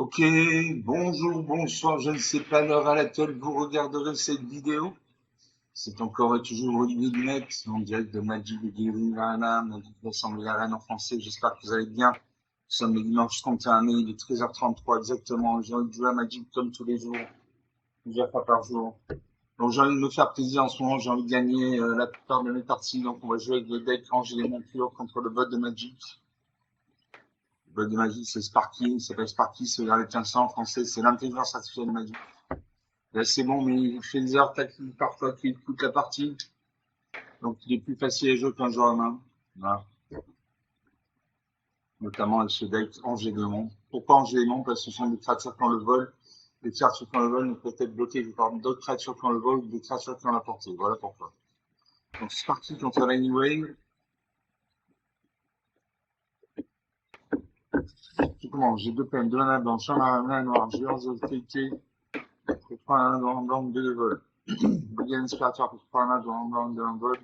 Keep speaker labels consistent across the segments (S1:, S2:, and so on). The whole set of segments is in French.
S1: Ok, bonjour, bonsoir, je ne sais pas l'heure à laquelle vous regarderez cette vidéo. C'est encore et toujours Olivier Lunette, en direct de Magic de Guérin Arena, Magic d'Assemblée Arène en français. J'espère que vous allez bien. Nous sommes le dimanche 31 mai, il est 13h33 exactement. J'ai envie de jouer à Magic comme tous les jours, plusieurs fois par jour. Donc j'ai envie de me faire plaisir en ce moment, j'ai envie de gagner la plupart de mes parties. Donc on va jouer avec le deck Angers les Montures contre le bot de Magic. Le bot de Magic, c'est Sparky, il s'appelle Sparky, c'est vers les 1500 en français, c'est l'intelligence artificielle de Magic. Là, c'est bon, mais il fait des heures tactiques parfois qu'il coûte la partie. Donc, il est plus facile à jouer qu'un joueur à main. Voilà. Notamment avec ce deck Angers-Démon. Pourquoi Angers-Démon? Parce que ce sont des créatures qui ont le vol. Les créatures qui ont le vol ne peuvent être bloquées par d'autres créatures qui ont le vol ou des créatures qui ont la portée. Voilà pourquoi. Donc, c'est parti contre l'Anyway. Tout commence. J'ai deux peines, deux mana blanche, un mana noir, j'ai 11 autorités. Je prends un mana blanc, deux de vol. Il y a un inspirateur pour 3 mana blanc, deux de vol.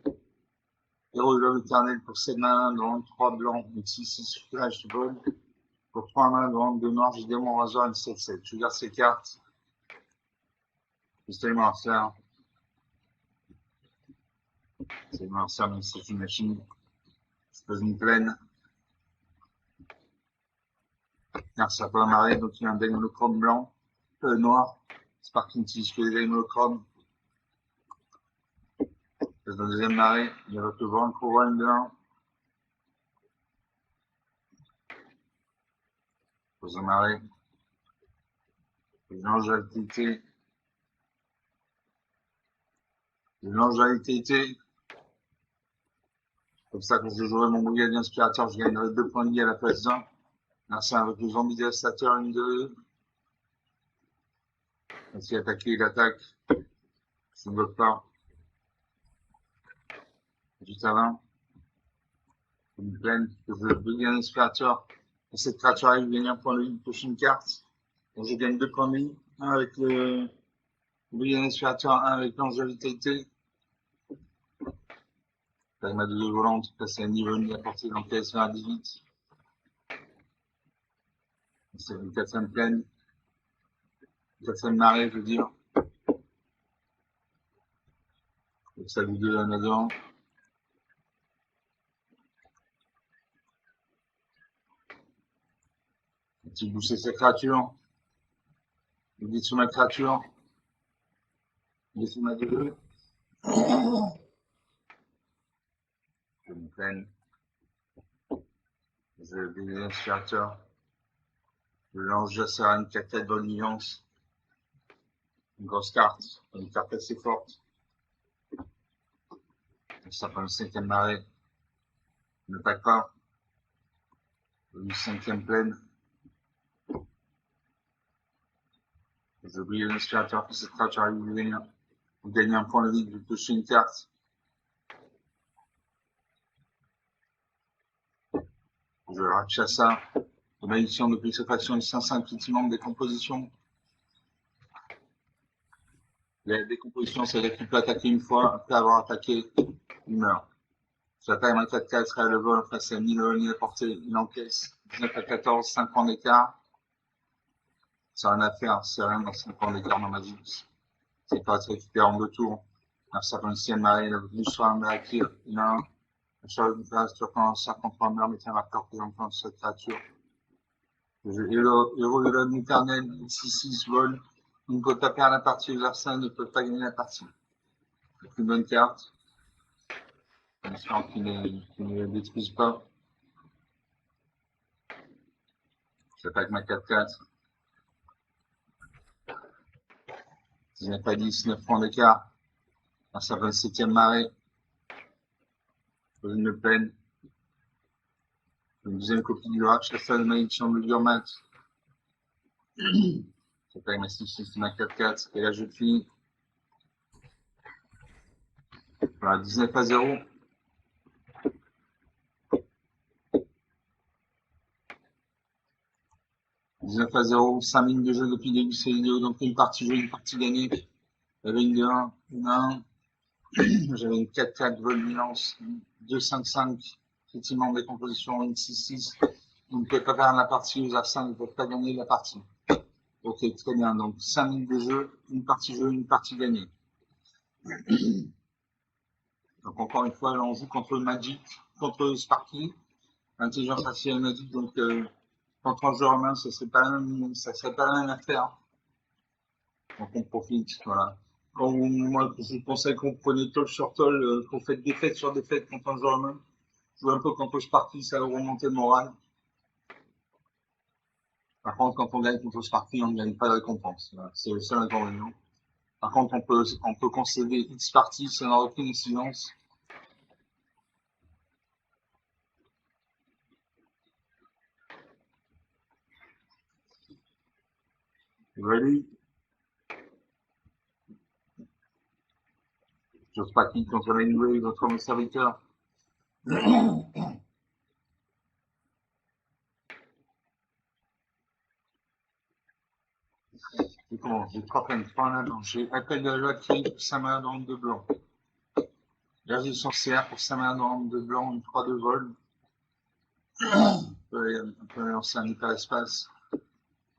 S1: Héros de l'homme éternel pour 7 mains, dans 3 blancs, et 6 flash de vol. Pour 3 mains, dans 2 noirs, j'ai démon rasoir et 7-7. Je garde ces cartes. C'est tellement à faire. C'est tellement à faire, mais c'est une machine. C'est pas une plaine. Car ça peut amarrer, donc il y a un deck monochrome blanc, noir. Sparking utilise que les decks monochromes. C'est dans la deuxième marée, il va te voir un couronne blanc. Pose un marée. Mélange à l'activité. Mélange à l'activité. Comme ça, quand je jouerai mon brigadier inspirateur, je gagnerai 2 points de vie à la place d'un. Merci avec le zombie dévastateur, une 2. Ainsi attaquer, il attaque. Je ne bloque pas. Juste avant. Une plaine que je brigadier inspirateur. Quand cette créature arrive, je gagne un point de vie, touche une carte. Donc je gagne 2 points de vie. Un avec le brigadier inspirateur, un avec l'ange de vitalité. Avec ma 2 volante, passer à niveau de la portée d'encaisse vers 18. C'est une quatrième plaine. Quatrième marée, je veux dire. Donc ça lui donne devant. Petit booster sa créature. Il dit sur ma créature. Il est sur ma 2. Je me plaine. Je vais l'inspirateur. Je lance Jassara une 4-4 dans l'ignorance. Une grosse carte. Une carte assez forte. Ça prend le 5e marée. Ne n'attaque pas. Une 5e plaine. J'ai oublié l'inspirateur que cette créature arrive de venir. Vous gagnez un point de vie, vous touchez une carte. Je rachète ça. La malédiction de pulsation et 5 qui manque des compositions. La décomposition, c'est qu'il peut attaquer une fois, après avoir attaqué, il meurt. J'attaque ma 4-4, serait à le vol, face à 1000 ni à portée, il encaisse. 19 à 14, 5 points d'écart. C'est rien à faire, c'est rien dans 5 points d'écart dans ma vie. C'est pas très récupérer en 2 tours. Alors, ça prend une 6e marée, la bouche sur un miracle, il a un. La charge de place, tu reprends un cercle contre un mur, mettez un marqueur représentant cette créature. Héros de l'homme éternel, 6-6 vol. Il ne peut pas perdre la partie, les arsenals ne peuvent pas gagner la partie. C'est une bonne carte. En espérant qu'il ne détruise pas. J'attaque ma 4-4. 19 à 10, 9 points d'écart. À sa 27e marée. Une peine. Une deuxième copie du Rack, Chassa de malédiction de Gurmat. J'attaque ma 6-6, ma 4-4. Et là, je finis. Voilà, 19 à 0. 19 à 0, 5 minutes de jeu depuis le début de cette vidéo, donc une partie jouée, une partie gagnée. J'avais une 2-1, une 1. J'avais une 4-4 vol nuance, 2-5-5, effectivement des compositions, une 6-6. Vous ne pouvez pas faire la partie, aux absents ne peuvent pas gagner la partie. Ok, très bien. Donc 5 minutes de jeu, une partie gagnée. Donc encore une fois, là, on joue contre Magic, contre Sparky, intelligence artificielle Magic. Donc contre un joueur humain, ça serait pas la même affaire. Donc on profite, voilà. Moi, je vous conseille qu'on prenez toll sur toll, qu'on fait défaite sur défaite contre un joueur humain. Jouer un peu contre Sparky, ça va vous remonter le moral. Par contre, quand on gagne contre Sparky, on ne gagne pas de récompense. Voilà. C'est le seul inconvénient. Par contre, on peut concéder X parties sans aucune incidence. Ready? J'ose pas qui contre la Wave, votre serviteur. Et comment? J'ai 3 peines, 3 en avant. J'ai appel de la loi qui pour 5 mains dans de blanc. Verge sorcière pour 5 mains dans de blanc, une 3 de vol. On peut lancer un hyperespace.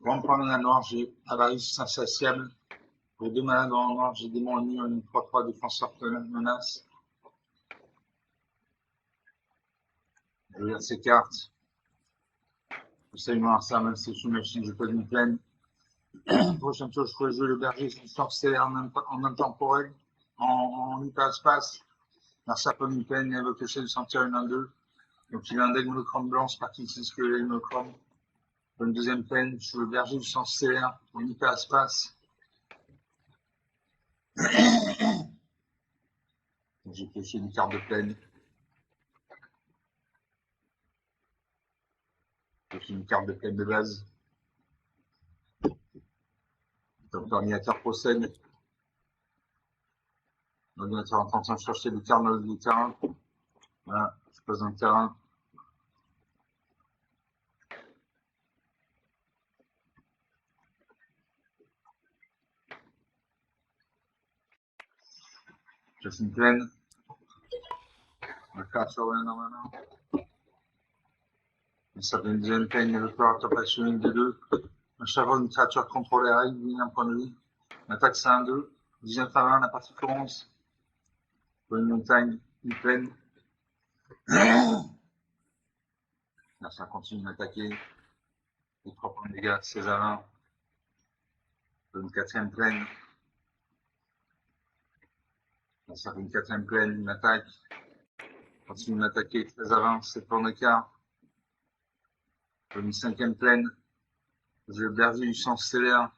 S1: Grande pointe à noir, j'ai avarice insatiable. Pour 2 malades dans le noir, j'ai démon ennemi, une 3-3 défenseur menace. Je regarde ces cartes. Absolument ça, même si je suis machine, je peux une plaine. Prochaine tour, je pourrais jouer le berger sorcière en intemporel, en hyperespace. La peut une peine, elle veut que je sentir une 1-2. Donc il a un deck monochrome blanc, c'est parti, c'est ce que les monochrome. Pour une deuxième peine, je joue le berger du sens CR, en hyperespace. J'ai pêché une carte de peine. Donc une carte de peine de base. Donc l'ordinateur procède. L'ordinateur est en train de chercher des cartes dans le terrain. Voilà, je pose un terrain. Je fais une plaine. La carte sur rien dans ma main. Ça fait une deuxième peine, il y a le pouvoir de taper sur une des deux. À chaque fois, une créature contrôlée arrive, il y a un point de vie. L'attaque, c'est un 2. 19 à 20, la partie commence. Pour une montagne, une plaine. Là, ça continue d'attaquer. Les 3 points de dégâts, 16 à 20. Pour une quatrième plaine. Là, ça fait une quatrième plaine, une attaque. Continue d'attaquer, 13 à 20, 7 points d'écart. Pour une cinquième plaine. J'ai le berger du sens stellaire.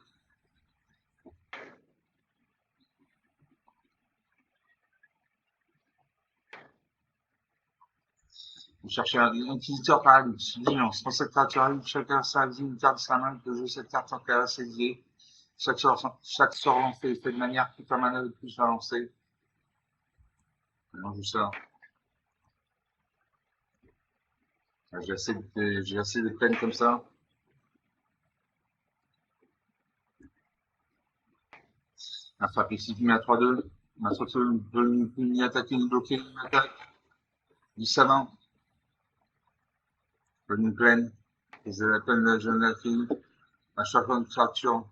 S1: Vous cherchez un inquisiteur paralyse. Vigilance. Quand cette créature arrive, chacun sa vie, une carte de sa main peut jouer cette carte en cas assedié. Chaque sort lancé est fait de manière qui permet de plus à lancer. Maintenant, je ça. J'ai assez de peines comme ça. Un frappe ici qui met à 3-2. Un sauteur peut ni attaquer ni bloquer ni attaque. 10 à 20. Peut une plaine. Et je l'appelle la jeune la fille. À chaque fois une créature.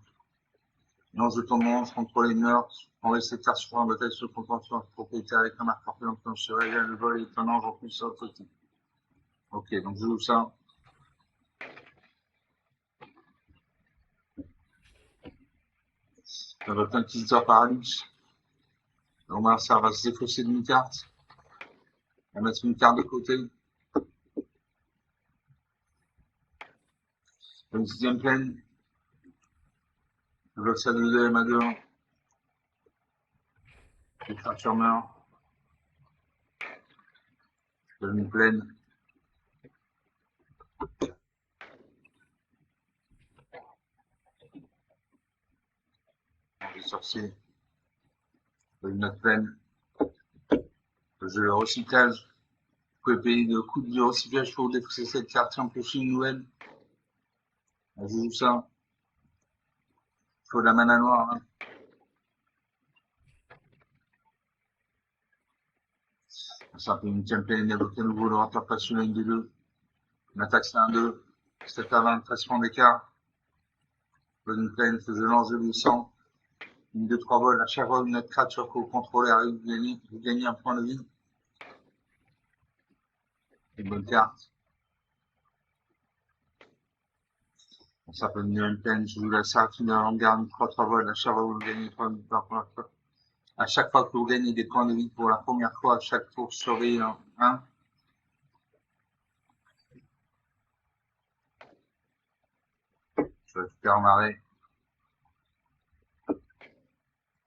S1: Non, je commence contre les meurtres. On laisse cette carte sur un bataille sur le contention propriétaire avec un marqueur que l'on peut se révéler le vol est un ange en plus sur le côté. Ok, donc je joue ça. Ça va être inquisiteur paralyse. Donc voilà, ça va se défausser d'une carte. On va mettre une carte de côté. Une sixième plaine. Je bloque ça de deuxième à 2. Les créatures meurent. Je donne une plaine. J'ai sorcier. Je donne une autre plaine. Je le recyclage. Vous pouvez payer de coûts de recyclage pour défausser cette carte et en piocher une nouvelle. Je joue ça. Il faut de la mana noire. Hein. Ça fait une huitième plaine. Évoquer à nouveau l'orateur passionné des deux. L'attaque c'est un 2. 7 à 20, 13 points d'écart. Bonne pleine, que je lance de 800. Une, 2, 3 vols. À chaque fois, une autre créature que vous contrôlez arrive, vous gagnez un point de vie. Une bonne carte. On s'appelle une pleine, je joue la Sartine en garde 3 vols. À chaque fois, vous gagnez 3 points par première fois. À chaque fois que vous gagnez des points de vie pour la première fois, à chaque tour, surveillez un. Je récupère marée.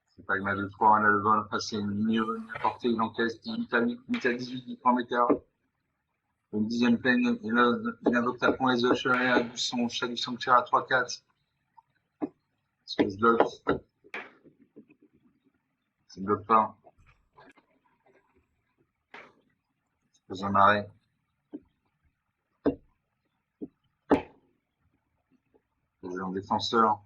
S1: C'est pas que ma 2-3, on a le vol, enfin, c'est mieux apporter une encaisse 18 à 8, 8 à 18, 10 points d'écart. Une dixième peine, et là, il invoque ta point les Usher et à son chat du sanctuaire à 3-4. Parce que je bloque. Ça ne bloque pas. Je pose un arrêt. Je joue en défenseur.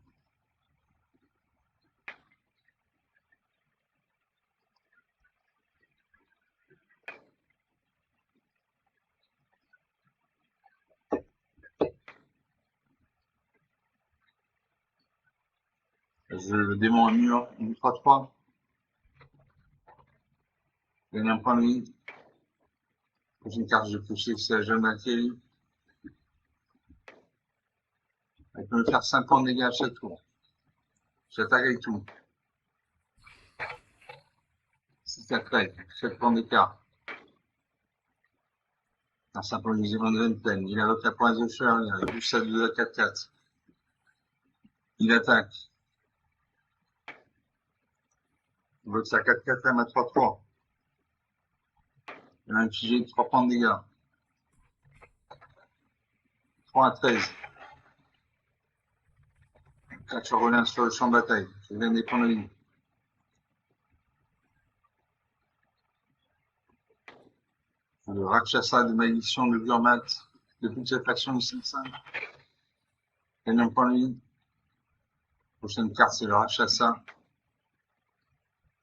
S1: Je démon un mur, une 3-3. Gagne un point de vie. Prochaine carte, je peux toucher, c'est la jeune Valkyrie. Elle peut me faire 50 dégâts à chaque tour. J'attaque avec tout. 6 attaques, 7 points d'écart. Un simple une pleine. Il invoque la point Usher, il bouge sa 2 à 4-4. Il attaque. Il invoque sa 4-4 à 3-3. Il a infligé 3 points de dégâts. 3 à 13. Je reviens sur le champ de bataille. Je viens des points de vie. Le Rakshasa de malédiction de Gurmat. De toute cette action du 5-5. Gagne un point de vie. Prochaine carte, c'est le Rakshasa.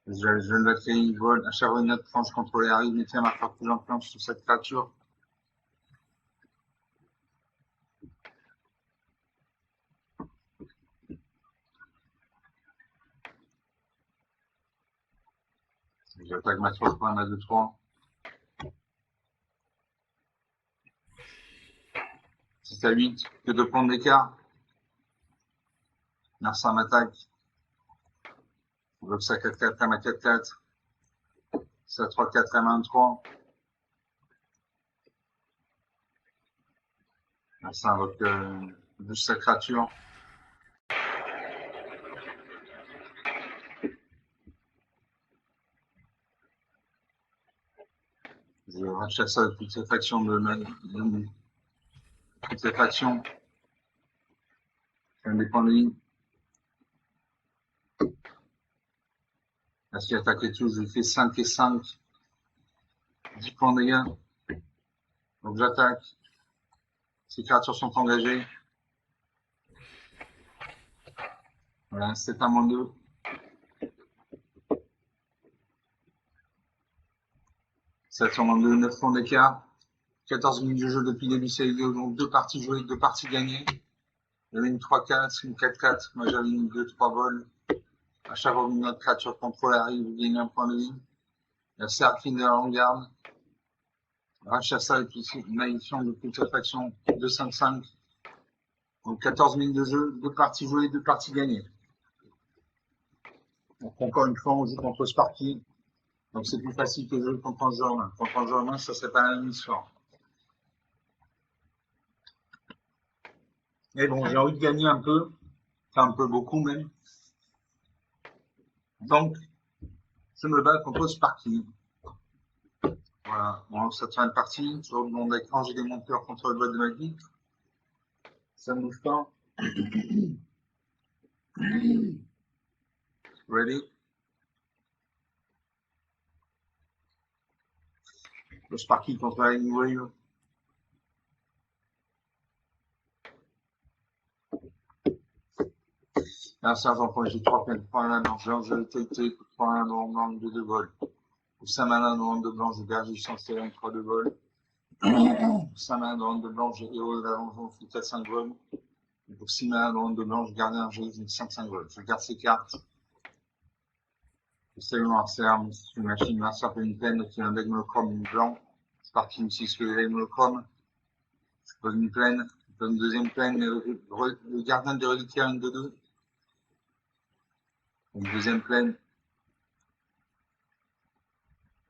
S1: Je ne la créer, il vole. À chaque fois, une autre tranche contrôlée arrive. Mettez un marqueur plus enclenche sur cette créature. J'attaque ma 3 points, ma 2-3. 6 à 8, que 2 points d'écart. Narsa m'attaque. Je bloque ça 4-4 à ma 4-4. Ça 3-4 à ma 1-3. Narsa invoque booste sa créature. Je rachète ça de toute cette action toute cette action. Un des points de vie. Là, si j'attaque et tout, je lui fais 5 et 5. 10 points de dégâts. Donc j'attaque. Ces créatures sont engagées. Voilà, 7 à moins 2. Ça sur moins 2, 9 points d'écart. 14 minutes de jeu depuis le début de cette vidéo, donc 2 parties jouées, 2 parties gagnées. Il y avait une 3-4, une 4-4. Moi j'avais une 2-3 vols. À chaque fois une autre créature contrôle arrive, vous gagnez un point de vie. La Serafine de la Vanguard. Rakshasa et puis malédiction de putréfaction 2-5-5. Donc 14 minutes de jeu, 2 parties jouées, 2 parties gagnées. Donc encore une fois, on joue contre Sparky. Donc c'est plus facile que de jouer contre un Germain. Contre un Germain, ça serait pas la même histoire. Mais bon, j'ai envie de gagner un peu. Enfin un peu beaucoup même. Donc, je me bats contre Sparky. Voilà, bon, ça tient une partie. Sur mon écran, j'ai des monteurs contre le boîte de magie. Ça ne bouge pas. Ready? Le Sparky contre la Wave. Là, ça, j'en prends, j'ai 3 points là, non, j'ai le TT, 3 dans le 2 de vol. Ou 5 malins dans le de blanc, j'ai berger sans terrain, 3 de vol. 5 malins dans le de blanc, j'ai héros de la vengeance, 4-5 vols. Aussi maladroit de blanche, gardien, je joue 5-5 gold. Je garde ces cartes. Salut Marcel, c'est une machine, Marcel fait une peine, qui a un deck monochrome blanc. C'est parti, une 6 que les monochrome. Je pose une plaine, je pose une deuxième plaine, le gardien de reliquaire, une 2-2. Une deuxième plaine.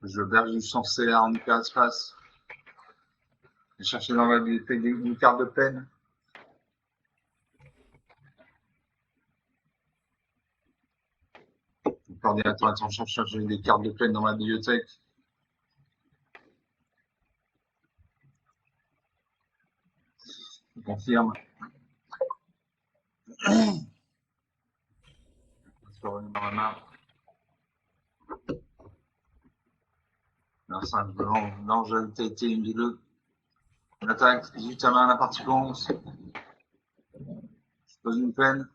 S1: Je berge du sang CR en hyperespace. Je vais chercher dans la bibliothèque une carte de plaine. Le coordinateur est en train de chercher des cartes de plaine dans ma bibliothèque. Je confirme. Je reviens dans la main. Là, 5 blanc, blanche, TT, une 2-2. On attaque, 18 à main, la partie commence. Je pose une peine.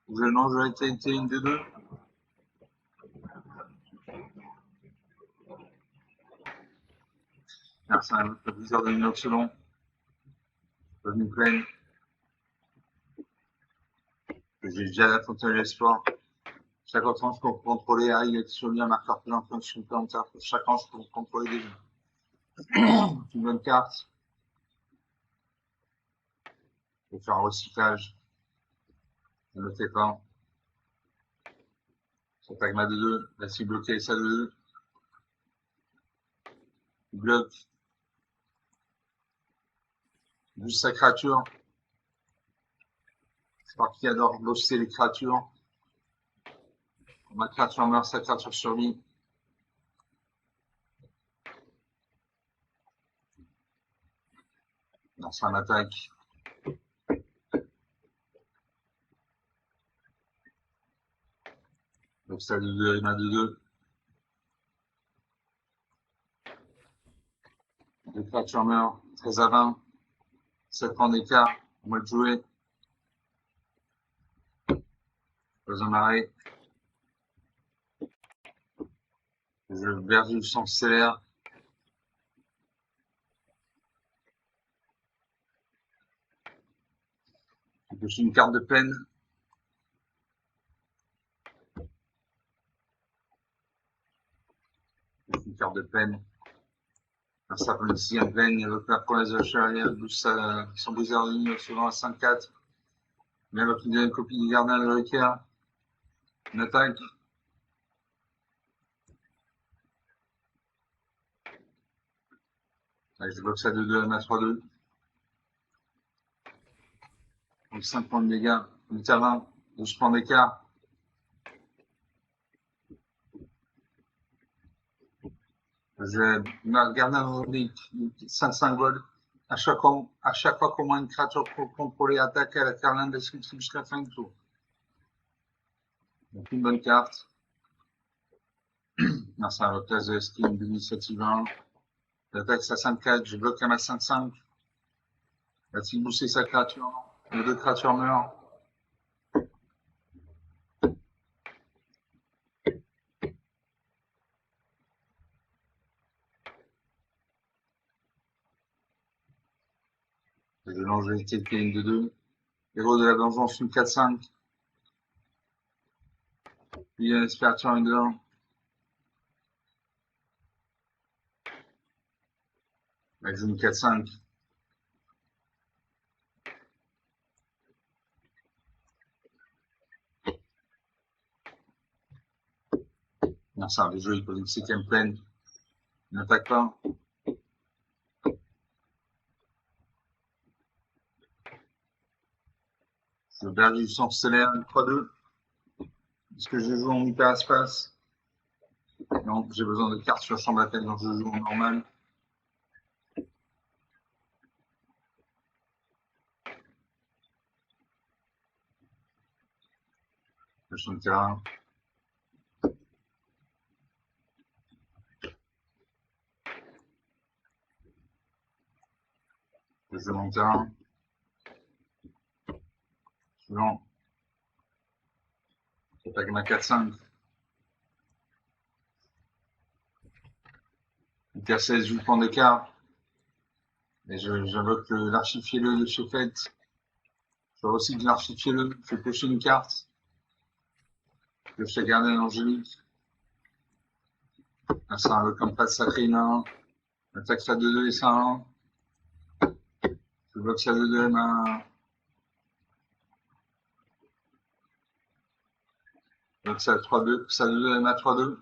S1: Je lance, je TT, une 2-2. Merci à le viseur de l'inoxylon. Je pose une plaine. J'ai déjà la fontaine de l'espoir. Chaque entrance pour contrôler A, il est sur lui un marqueur plus en fonction de chaque ange pour contrôler des jeux. Une bonne carte. Je vais faire un recyclage. Ne le fais pas. J'attaque ma 2-2. Là, c'est bloqué, ça 2-2. Il bloque. Juste sa créature. C'est parti qui adore bosser les créatures. Ma créature meurt, sa créature survit. Non, c'est un attaque. Donc ça 2-2 et ma 2-2. Les créatures meurent. 13 à 20. 7 points d'écart. On va jouer. Pas un arrêt. Je verge du sang CR. Je suis une carte de peine. Une carte de peine. Un sapin ici, un peine. Il repère pour les achats. Il booste son brisé en ligne selon un 5-4. Il avec une deuxième copie du gardien de Riker. Une attaque. Allez, je bloque ça 2-2 à ma 3-2. Donc 5 points de dégâts. 8 à 20. 12 points d'écart. Je garde un relique, 5 gold. À chaque fois qu'au moins une créature contrôlée attaque, elle a l'un des description jusqu'à la fin du tour. Donc une bonne carte. Merci à la classe de Steam d'initiative 1. J'attaque sa 5-4, je bloque à ma 5-5. Va-t-il booster sa créature? Les deux créatures meurent. Je lance TP une 2-2. Héros de la vengeance, une 4-5. Puis un Esperateur, une 2-1. Elle joue une 4-5. Non, ça, le jeu, il pose une 7ème plaine. Il n'attaque pas. Je berge du sang stellaire, 3-2. Est-ce que je joue en hyperespace? Non, j'ai besoin de cartes sur chambre d'appel, donc je joue en normal. Je suis le terrain. Je joue mon terrain. Suivant. J'attaque ma 4-5. Hyper 16, 8 points d'écart. Et j'invoque l'archifié de chez Fête. Je recycle l'archifiez-le, je fais piocher une carte. Je fais garder l'angélique. Là, c'est un le comme pas sacré, une attaque ça 2-2 et ça 1. Je bloque ça 2-2 main. Je bloque ça 3-2, ça 2-2 main 3-2.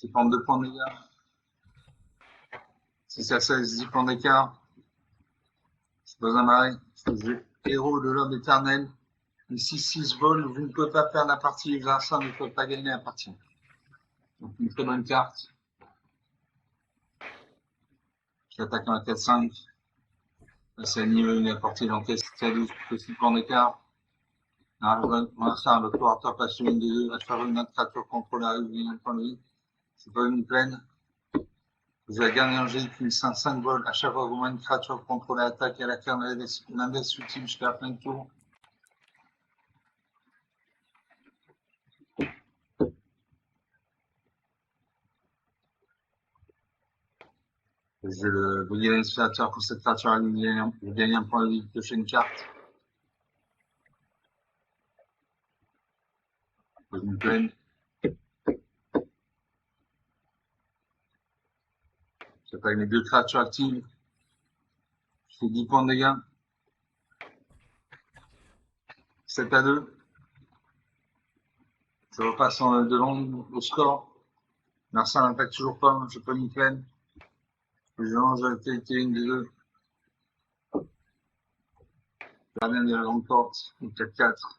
S1: Je prends 2 points de dégâts. Si ça 16, 10 points d'écart. Je pose un marais. Je joue héros de l'homme éternel. Et 6-6 vol, vous ne pouvez pas perdre la partie. Vincent ne peut pas gagner la partie. Donc une très bonne carte. J'attaque en 4-5. C'est niveau une portée d'encaisse 12 6 points d'écart. Ça, le courateur passe une des deux, va faire une autre créature contrôle arrive, une point de vie. C'est pas une pleine. Vous avez gagné un jet qui 5 vols. À chaque fois que vous mettez une créature contrôlée attaque à la carte l'index ultime jusqu'à la fin de tour. Je vais le vous gagnez l'inspirateur pour cette créature, vous gagnez un point de vie, piocher une carte. Une pleine. J'attaque mes 2 créatures actives. Je fais 10 points de dégâts. 7-2. Je repasse de long au score. Marcin n'impacte toujours pas, je peux une pleine. Je lance la qualité une des deux. Gardien de la grande porte, 4-4.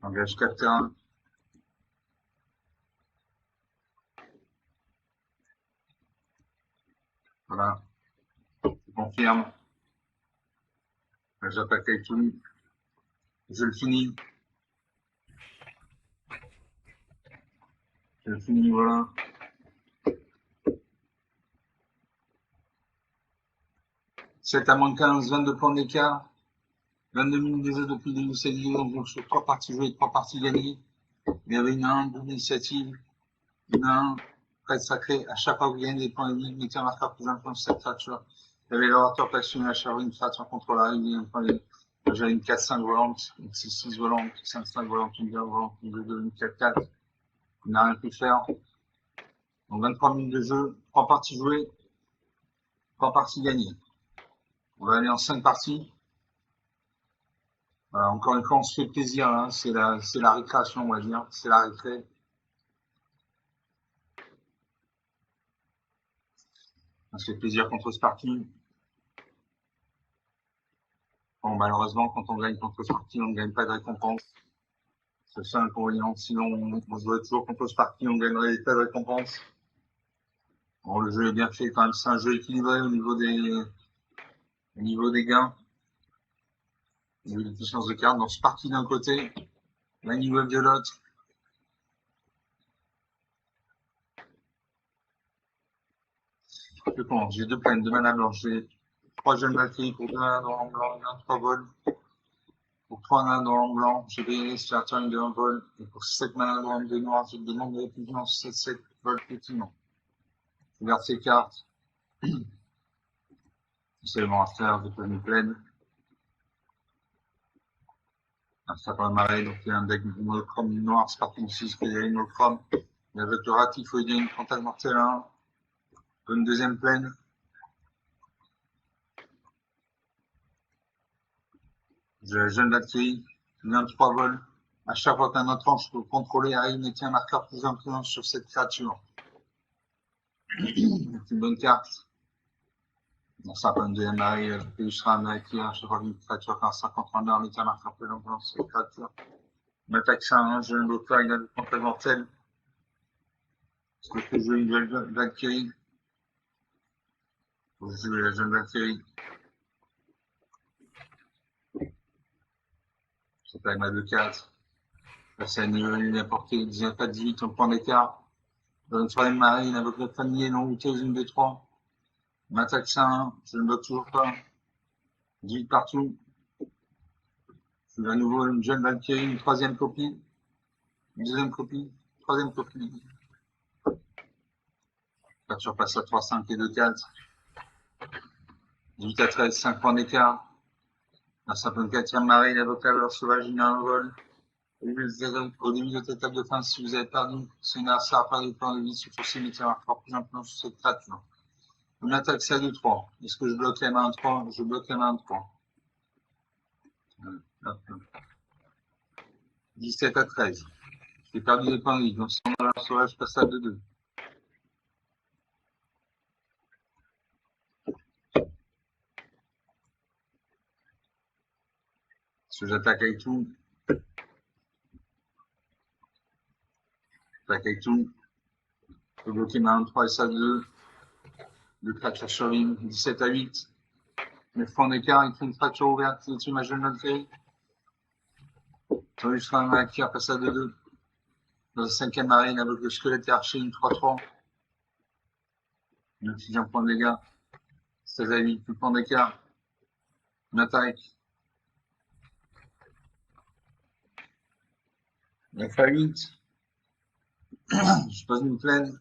S1: Engage 4 terrains. Voilà, je confirme. J'attaque avec tout. Je le finis. Je le finis, voilà. 7 à moins 15, 22 points d'écart. 22 minutes déjà depuis le début de cette vidéo. Donc sur 3 parties jouées, 3 parties gagnées. Il y avait une 1, double initiative. Une 1, prêtre sacré. À chaque fois que vous gagnez des points de vie, mettez un marqueur plus important sur cette créature. Il y avait l'orateur passionné à chaque fois une créature contre la règle. Un point de vie. J'avais une 4-5 volante, une 6-6 volante, 5-5 volante, une 2 volante, une 2-2, une 4-4. Il n'a rien pu faire. Donc 23 minutes de jeu, 3 parties jouées, 3 parties gagnées. On va aller en 5 parties. Voilà, encore une fois, on se fait plaisir, hein. C'est la récréation, on va dire. C'est la récré. On se fait plaisir contre Sparky. Bon, malheureusement, quand on gagne contre Sparky, on ne gagne pas de récompense. C'est ça l'inconvénient. Sinon, on jouerait toujours contre Sparky, on gagnerait pas de récompense. Bon, le jeu est bien fait quand même. C'est un jeu équilibré au niveau des gains. Au niveau des puissances de cartes. Donc Sparky d'un côté, Manivelle de l'autre. Je commence. J'ai 2 plaines, 2 mana blanches. J'ai 3 jeunes batteries pour 2 manas dans le blanc, 3 vols. Pour 3 manas dans le blanc, j'ai payé sur la turn de 1 vol. Et pour 7 manas dans le de noir, je demande de réfugier 7 vols effectivement. Je garde ces cartes. C'est bon à faire, je peux une plaine. Ça peut marrer, donc il y a un deck monochrome noir, c'est parti ici, qu'il y a une monochrome. Et avec le rat, il faut aider une frontale mortelle 1. Une deuxième plaine. Je jeune batterie, 23 vols. À chaque fois qu'un autre ange peut contrôler arrive, mettez un marqueur plus influent sur cette créature. C'est une bonne carte. Dans ça, pas une deuxième marée, il sera un marqué, à chaque fois qu'une créature qui a 50 mettez un marqueur plus influent sur cette créature. On attaque ça, hein, je ne bloque pas, il a le frontale mortelle. Parce que je joue une jeune Valkyrie. Je joue la jeune Valkyrie. C'est quand même à 2-4. C'est à niveau une à portée, 19 à 18, on prend d'écart. Dans une troisième marine avec notre famille, non, 8 une 2-3. On attaque ça 1, je ne bloque toujours pas. 18 partout. Je veux à nouveau une jeune Valkyrie, une troisième copie. Une deuxième copie. Troisième copie. Là, tu repasses à 3-5 et 2-4. 18 à 13, 5 points d'écart. La 54e marée, l'avocat alors sauvage, il a un vol. Au début de cette étape de fin, si vous avez perdu, c'est une arsa par les points de vie, il faut s'y mettre encore plus simplement sur cette traction. Une attaque, c'est à 2-3. Est-ce que je bloque la main à 3? Je bloque la main à 3. 17 à 13. J'ai perdu des points de vie. Donc, si on a la sauvage, je passe à 2-2. Parce que j'attaque avec tout. J'attaque avec tout. Je peux bloquer ma 1-3 et ça 2. 2 fractures sur ligne. 17 à 8. 9 points d'écart. Il fait une fracture ouverte. Au-dessus, ma jeune malgré. J'aurais juste un qui passe à 2-2. Dans la 5e marine, avec le squelette et archer, une 3-3. Une petite point de dégâts. 16 à 8. 2 points d'écart. Une attaque. 9 à 8. Je pose une plaine.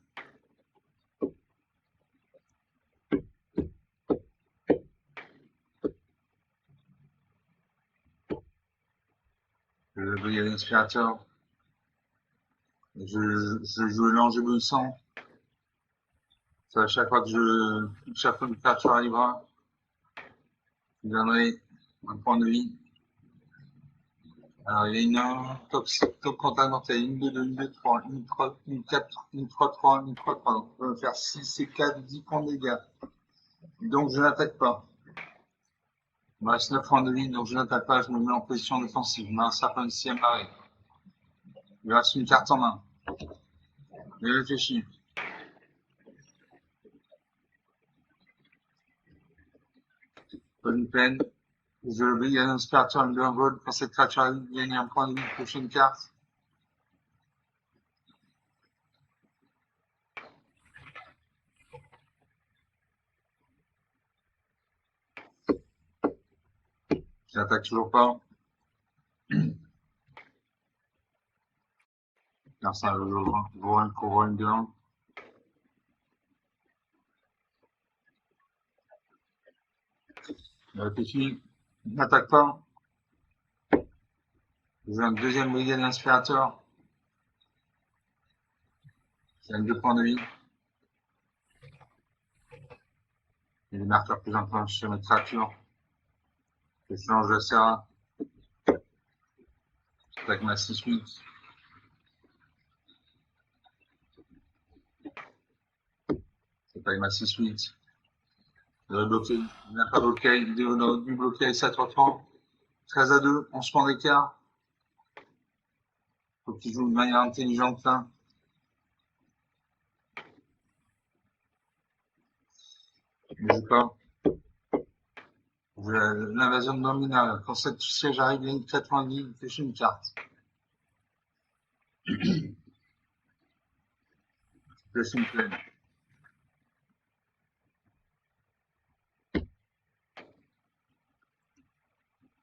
S1: Je veux y aller l'inspirateur. Je joue l'ange éblouissant. Ça, à chaque fois que chaque fois que l'ouverture arrivera, je donnerai un point de vie. Alors, il y a une top contact mortel, une 2, 2, une 2, 3, une 3, une 4, une 3, 3, une 3, 3. Donc, on va faire 6 et 4, 10 points de dégâts. Donc, je n'attaque pas. Il me reste 9 points de vie, donc je n'attaque pas, je me mets en position défensive. Je mets un sapin de 6e marée. Il me reste une carte en main. Je réfléchis. Pas une peine. Je vais gagner un inspirateur, une 2, un vol. Quand cette créature arrive, gagner un point de vie, prochaine carte. Je n'attaque toujours pas. Car ça, je vois un couronne dedans. Je réfléchis. Je n'attaque pas. J'ai un deuxième brigade d'inspirateur. J'ai 2 points de vie. Et les marqueurs plus importants sur mes créatures. Je change de serra. J'attaque ma 6-8. J'attaque ma 6-8. Je vais bloquer. Il n'a pas bloqué. Il aurait dû bloquer avec 7-3. 13 à 2. 11 points d'écart. Faut qu'il joue de manière intelligente là. Je joue pas. L'invasion de nominale. Quand cette siège arrive, il y a une 90, il pêche une carte. Je laisse une plaine.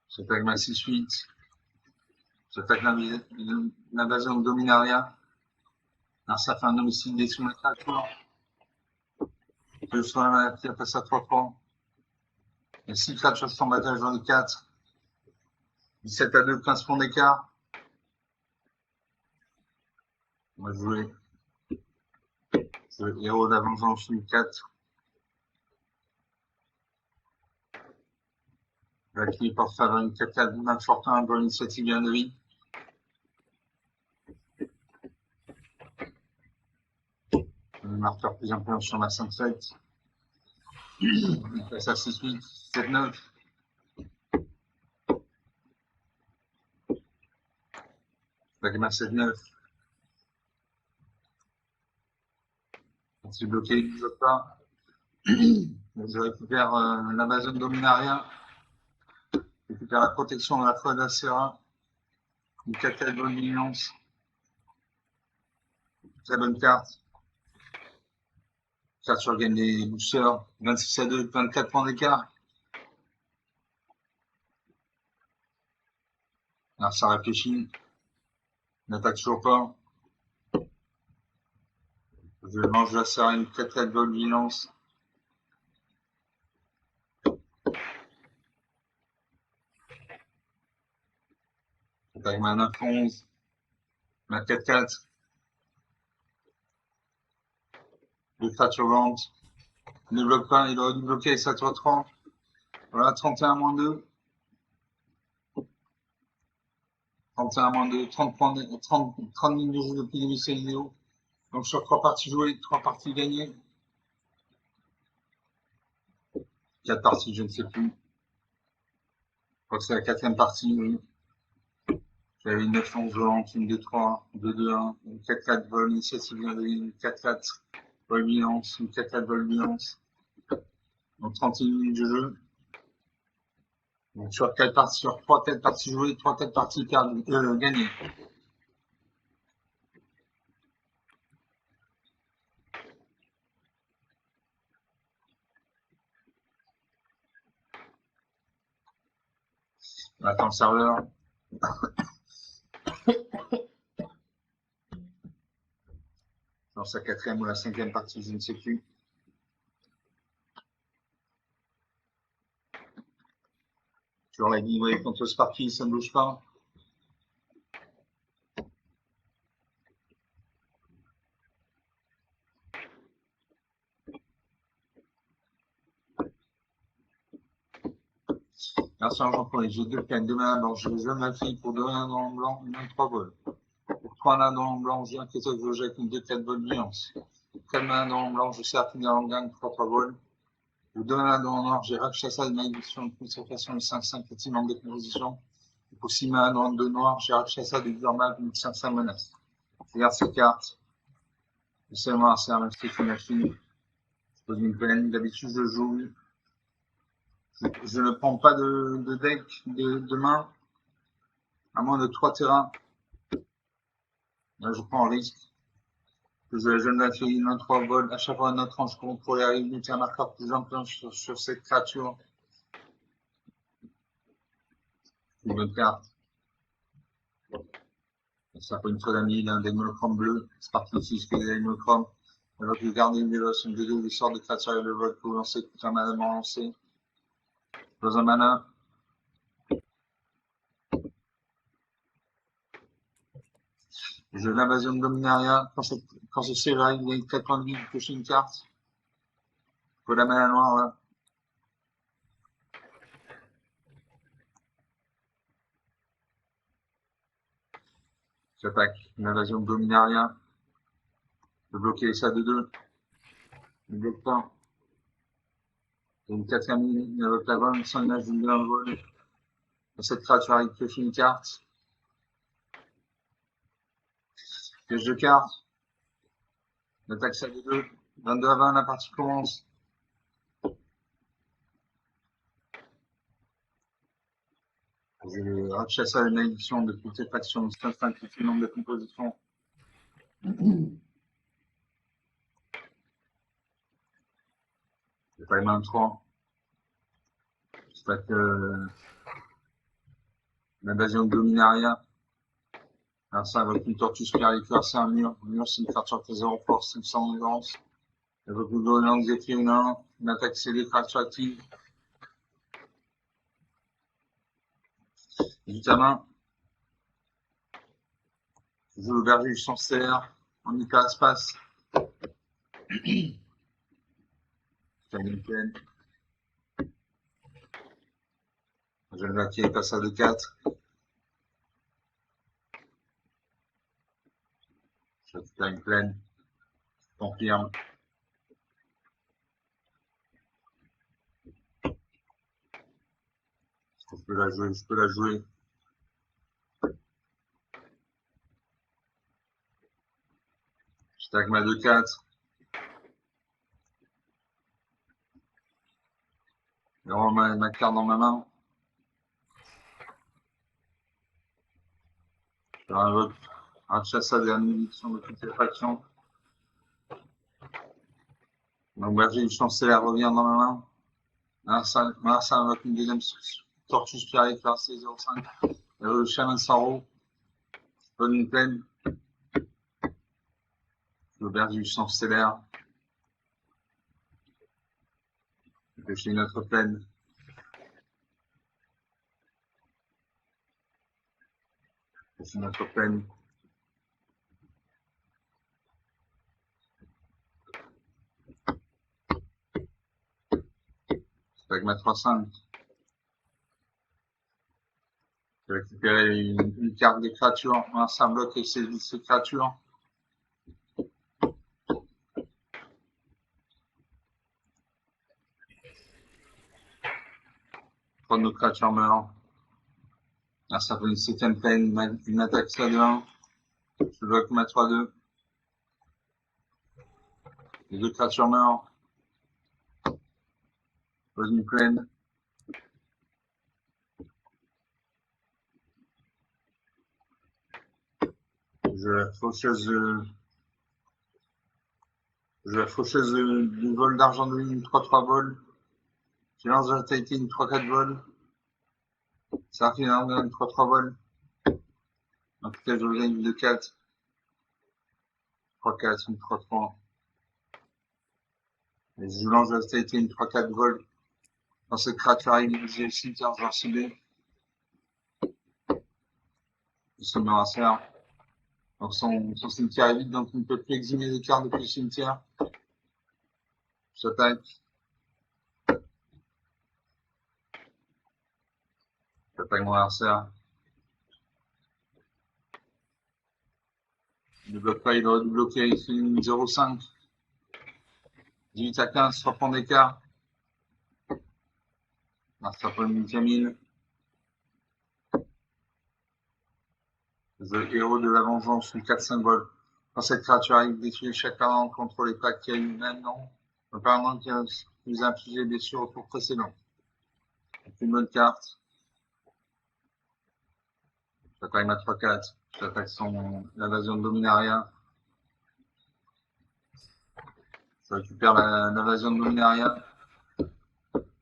S1: J'attaque ma 6-8. J'attaque l'invasion de Dominaria. Alors ça fait un homicide des sous créatures. Je sois la qui passe à 3-3. Il y a 6 créatures sur bataille, j'en ai 4. 17 à 2, 15 points d'écart. On va jouer. Le héros d'avant, j'en suis 4. La clé porte faveur une 4-4, main fortin, bonne initiative, bien de vie. Le marqueur plus important sur ma 5-7. Il passe à 6-8, 7-9. Avec ma 7-9. Si bloqué, il ne bloque pas. Je récupère l'Amazon Dominaria. Je récupère la protection de la foi d'Acera. Une 4-4 bonne vigilance. Très bonne carte. Créature gagne des boosters. 26 à 2, 24 points d'écart. Alors ça réfléchit. N'attaque toujours pas. Je mange la serre une 4-4 bonne vigilance. J'attaque ma 9-11. Ma 4-4. Deux créatures volantes. Ne bloque pas, il aurait dû bloquer sa tour 30. Voilà, 31-2. 31-2, 30 minutes de jeu depuis le début de cette vidéo. Donc sur 3 parties jouées, 3 parties gagnées. 4 parties, je ne sais plus. Je crois que c'est la 4e partie, oui. J'avais une 9-11 volante, une 2-3, 2-2-1, une 4-4 vol, initiative, une 4-4 vol bilance, une 4-4 vol bilance. Donc 31 minutes de jeu. Donc sur 4 parties, sur 3-4 parties jouées, 3-4 parties gagnées. On attend le serveur. Dans sa 4e ou la 5e partie, je ne sais plus. Toujours la livrée contre Sparky, ça ne bouge pas. Merci Argent pour les jeux de peine. Demain, blanc, je joue ma fille pour 2 1 dans le blanc, 3 vols. Pour 3 1 dans le blanc, j'ai un Christophe que je jette une 2-4 vols nuance. 4 mains dans le blanc, je sers dans le gagne 3-3 vols. Pour 2 1 dans le noir, j'ai Rakshasa de malédiction, de consécration de 5-5 petit manque de composition. Et pour 6 mains dans le 2 noir, j'ai Rakshasa de Gurmal, une 5-5 menace. Je regarde ces cartes. Je sais moi, c'est un mastic qui m'a fini. Je pose une peine. D'habitude, je joue. Je ne prends pas de deck de main, à moins de 3 terrains. Là, je prends un risque. Je ne la fais une 3 vols. À chaque fois, notre tranche compte pour les unité un marqueur plus ample sur cette créature. Une bonne carte. Ça fait une fois d'ami, un démonochrome bleu. C'est parti ici, ce que les démonochromes. Alors que vous gardez une véloce, une vidéo, des sortes de créatures et le vol que vous lancez, tout un mana lancé. Dans un mana. Je l'invasion de Dominaria. Quand ce save arrive, il y a 4 points de vie, vous piocher une carte. Faut la mana noire, là. J'attaque une invasion de Dominaria. Je bloquer ça de 2. Je bloque pas. J'ai une 4e ligne, il invoque la bonne, sans image d'une bien vol. Cette créature arrive, piocher une carte. Piège de carte. J'attaque ça de 2. 22 à 20, la partie commence. Je Rakshasa une malédiction de toute cette faction, c'est un petit nombre de compositions. J'ai pas les mains 3. J'attaque l'invasion de Dominaria. Alors ça avec une tortue spirituelle, c'est un mur. Le mur, c'est une créature qui a 0 force, 500 endurance. Avec une gouvernance des féminins, une attaque CD, créature active. Vitamins. Je joue le berger du chancelière en hyperespace. J'ai une pleine. Je vais qui passe à 2-4. Je récupère une pleine. Je confirme. Je peux la jouer, je peux la jouer. Je tag ma 2-4. Je remets ma carte dans ma main. Je invoque un chassa de la malédiction de toutes les factions. Donc berger du chancelière revient dans ma main. Marsa invoque une deuxième tortue spirale classée 0,5. Le chaman Saro. Je donne une pleine. Le berger du chancelière. Je fais une autre pleine. C'est notre peine. Avec ma 3-5. Je vais récupérer une carte des créatures, un bloc et ces créatures. Prendre nos créatures meurent. Là, ça fait une 7ème peine, une attaque ça de 1. Je bloque ma 3-2. Les 2 créatures meurent. Pose une plaine. Je la faucheuse du vol d'argent de ligne, 3-3 vol. Je lance de la Tahiti une 3-4 vol. Ça fait une 3-3 vol. En tout cas, je reviens une 2-4. 3-4, une 3-3. Et je lance de la Tahiti une 3-4 vol. Quand cette créature arrive, j'ai le cimetière, je vais ciblé. Je se met à serre. Donc son cimetière est vide, donc il ne peut plus exiler les cartes depuis le cimetière. J'attaque. J'attaque mon adversaire. Il ne bloque pas, il aurait dû bloquer, il fait une 0,5. 18 à 15, 3 points d'écart. Ça prend une Camille. Le héros de la vengeance, une 4 symboles. Quand cette créature arrive, détruit chaque parent contre les packs qu'il y a eu maintenant. Le parent qui vous a infligé des blessures au tour précédent. C'est une bonne carte. J'attaque ma 3-4. J'attaque l'invasion de Dominaria. Je récupère l'invasion de Dominaria.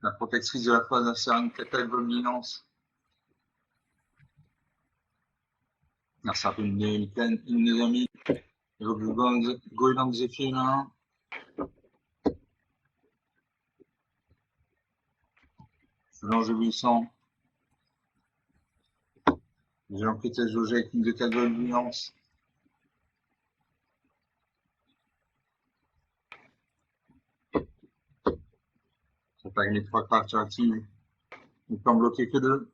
S1: La protectrice de la foi d'un serre une catale dominance. Ça fait une deuxième île. Et donc, Goéland Zephyr 1. Je lance de 800. J'ai un petit jauger avec une de 4 de nuance. J'attaque les 3 cartes actives. Il peut en bloquer que 2.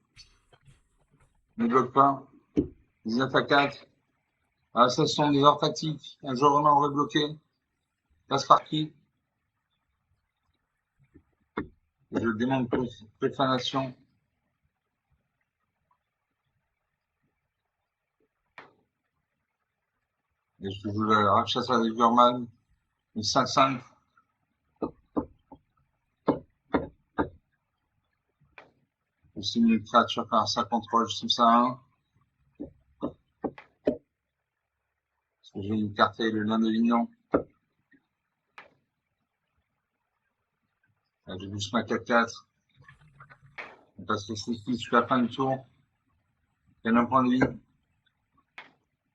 S1: Ne bloque pas. 19 à 4. Ah, ça, ce sont des heures tactiques. Un jour, vraiment, on aurait bloqué. Passe par qui? Je demande préfanation. Et je joue la Rakshasa avec Gurman. Une 5-5. Je signe une créature par sa contrôle. Je signe ça à 1. Parce que j'ai une carte et le nain de Lignon. J'ai juste ma 4-4. On passe le 6 jusqu'à la fin du tour. Il y a un point de vie.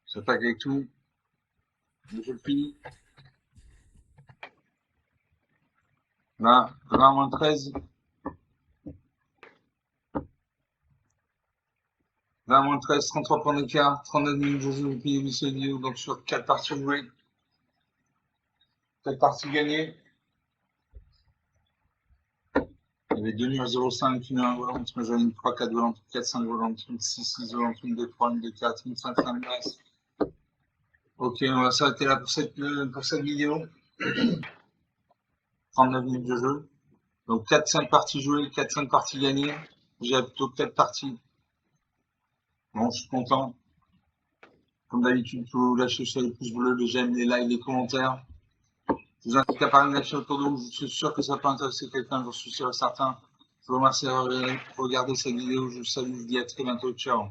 S1: J'attaque avec tout. Je le finis. Là, 20-13. 20-13, 33 points d'écart, 39 minutes de jeu, puis vidéo, donc sur 4 parties jouées. 4 parties gagnées. Il y avait 2 nuls à 0,5, une 1 volante, moi j'avais une 3-4 volante, 4-5 volante, une 6-6 volante, une 2-3, une 2-4, une 5-5 masse. Ok, on va s'arrêter là pour cette vidéo. 39 minutes de jeu. Donc 4-5 parties jouées, 4-5 parties gagnées. J'ai plutôt 4 parties. Bon, je suis content. Comme d'habitude, vous lâchez sur les pouces bleus, les j'aime, les likes, les commentaires. Je vous invite à parler de lâcher autour de vous. Je suis sûr que ça peut intéresser quelqu'un, j'en suis sûr et certain. Je vous remercie d'avoir regardé cette vidéo. Je vous salue, je vous dis à très bientôt. Ciao.